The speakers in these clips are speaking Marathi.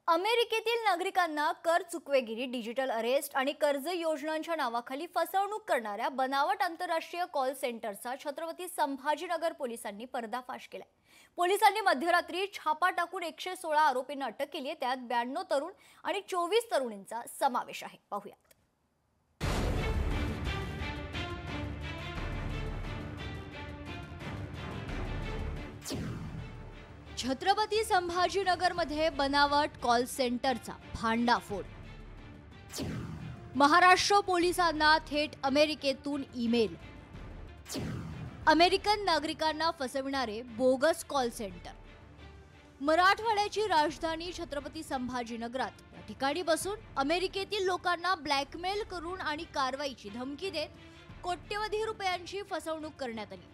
अमेरिकेतील नागरिकांना कर चुकवेगिरी, डिजिटल अरेस्ट आणि कर्ज योजनांच्या नावाखाली फसवणूक करणाऱ्या बनावट आंतरराष्ट्रीय कॉल सेंटरचा छत्रपती संभाजीनगर पोलिसांनी पर्दाफाश केलाय। पोलिसांनी मध्यरात्री छापा टाकून 116 आरोपींना अटक केली आहे। त्यात 92 तरुण आणि 24 तरुणींचा समावेश आहे। पाहूया। छत्रपती संभाजीनगरमध्ये बनावट कॉल सेंटरचा भांडाफोड। महाराष्ट्र पोलिसांना थेट अमेरिकेतून ईमेल। अमेरिकन नागरिकांना फसविणारे बोगस कॉल सेंटर। मराठवाड्याची राजधानी छत्रपती संभाजीनगरात या ठिकाणी बसून अमेरिकेतील लोकांना ब्लॅकमेल करून आणि कारवाईची धमकी देत कोट्यवधी रुपयांची फसवणूक करण्यात आली।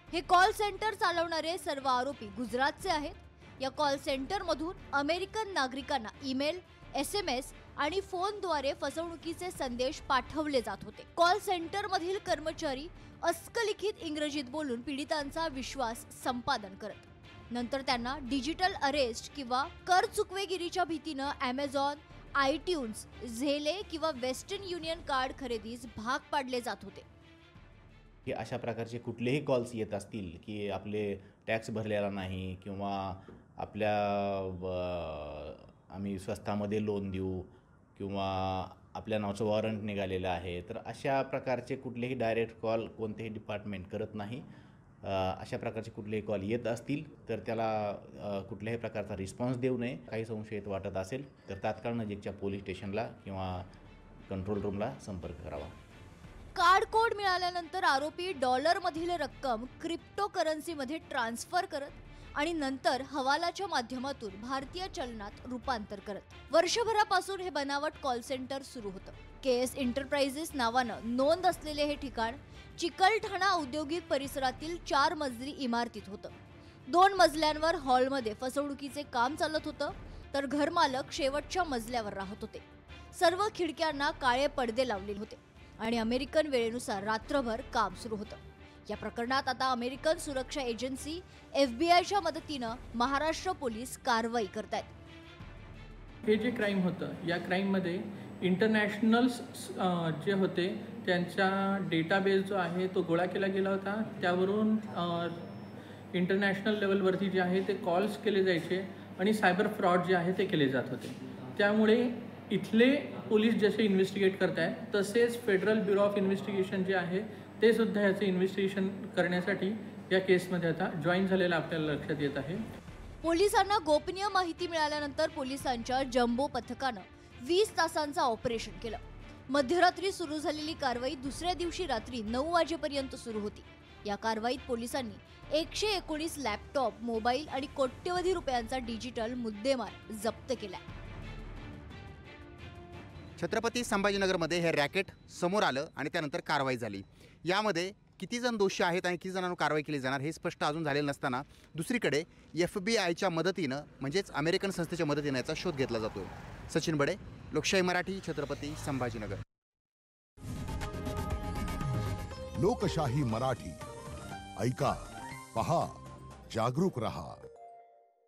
हे कॉल सेंटर चालवणारे सर्व आरोपी गुजरातचे आहेत। या कॉल सेंटर मधून अमेरिकन नागरिकांना ईमेल, SMS आणि फोनद्वारे फसवणुकीचे संदेश पाठवले जात होते। कॉल सेंटर मधील कर्मचारी अस्खलित इंग्रजीत बोलून पीडितांचा विश्वास संपादन करत नंतर त्यांना डिजिटल अरेस्ट किंवा कर चुकवेगिरीच्या भीतीने Amazon, iTunes, झेले किंवा वेस्टर्न युनियन कार्ड खरेदीस भाग पाडले जात होते। की अशा प्रकारचे कुठलेही कॉल्स येत असतील की आपले टॅक्स भरलेला नाही किंवा आपल्या आम्ही स्वस्तामध्ये लोन देऊ किंवा आपल्या नावाचं वॉरंट निघालेलं आहे, तर अशा प्रकारचे कुठलेही डायरेक्ट कॉल कोणतेही डिपार्टमेंट करत नाही। अशा प्रकारचे कुठलेही कॉल येत असतील तर त्याला कुठल्याही प्रकारचा रिस्पॉन्स देऊ नये। काही संशयित वाटत असेल तर तात्काळ नजीकच्या पोलीस स्टेशनला किंवा कंट्रोल रूमला संपर्क करावा। कार्ड कोड मिळाल्यानंतर आरोपी डॉलरमधील रक्कम क्रिप्टोकरन्सीमध्ये ट्रान्सफर करत आणि नंतर हवालाच्या माध्यमातून भारतीय चलनात रूपांतर करत वर्षभरापासून हे बनावट कॉल सेंटर सुरू होतं। KS एंटरप्राइजेस नावानं नोंद असलेले हे ठिकाण चिकलठाणा औद्योगिक परिसरातील 4 मजली इमारतीत होतं। 2 मजल्यांवर हॉलमध्ये फसवणुकीचे काम चालत होतं, तर घरमालक शेवटच्या मजल्यावर राहत होते। सर्व खिडक्यांना काळे पडदे लावलेले होते आणि अमेरिकन वेळेनुसार रात्रभर काम सुरू होतं। या प्रकरणात आता अमेरिकन सुरक्षा एजन्सी FBI मदतीनं महाराष्ट्र पोलीस कारवाई करतायत। हे जे क्राइम होतं, या क्राइममध्ये इंटरनॅशनल्स जे होते त्यांचा डेटाबेस जो आहे तो गोळा केला गेला होता। त्यावरून इंटरनॅशनल लेवलवरती जे आहे ते कॉल्स केले जायचे आणि सायबर फ्रॉड जे आहे ते केले जात होते। त्यामुळे इथले पोलीस जसे इन्व्हेस्टिगेट करत आहेत तसेच फेडरल ब्युरो ऑफ इन्व्हेस्टिगेशन जे आहे ते सुद्धा याचे इन्व्हेस्टिगेशन करण्यासाठी या केसमध्ये आता जॉईन झालेलं आपल्याला लक्षात येत आहे। पोलिसांना गोपनीय माहिती मिळाल्यानंतर पोलिसांच्या जम्बो पथकानं 20 तासांचं ऑपरेशन केलं। मध्यरात्री सुरू झालेली कारवाई दुसऱ्या दिवशी रात्री 9 वाजेपर्यंत सुरू होती। या कारवाईत पोलिसांनी 119 लॅपटॉप, मोबाईल आणि कोट्यवधी रुपयांचा डिजिटल मुद्देमाल जप्त केला। छत्रपती संभाजीनगरमध्ये हे रॅकेट समोर आलं आणि त्यानंतर कारवाई झाली। यामध्ये किती जण दोषी आहेत आणि किती जणांवर कारवाई केली जाणार हे स्पष्ट अजून झालेलं नसताना दुसरीकडे FBIच्या मदतीनं म्हणजेच अमेरिकन संस्थेच्या मदतीनं याचा शोध घेतला जातोय। सचिन बडे, लोकशाही मराठी, छत्रपती संभाजीनगर। लोकशाही मराठी, ऐका, पहा, जागरूक रहा।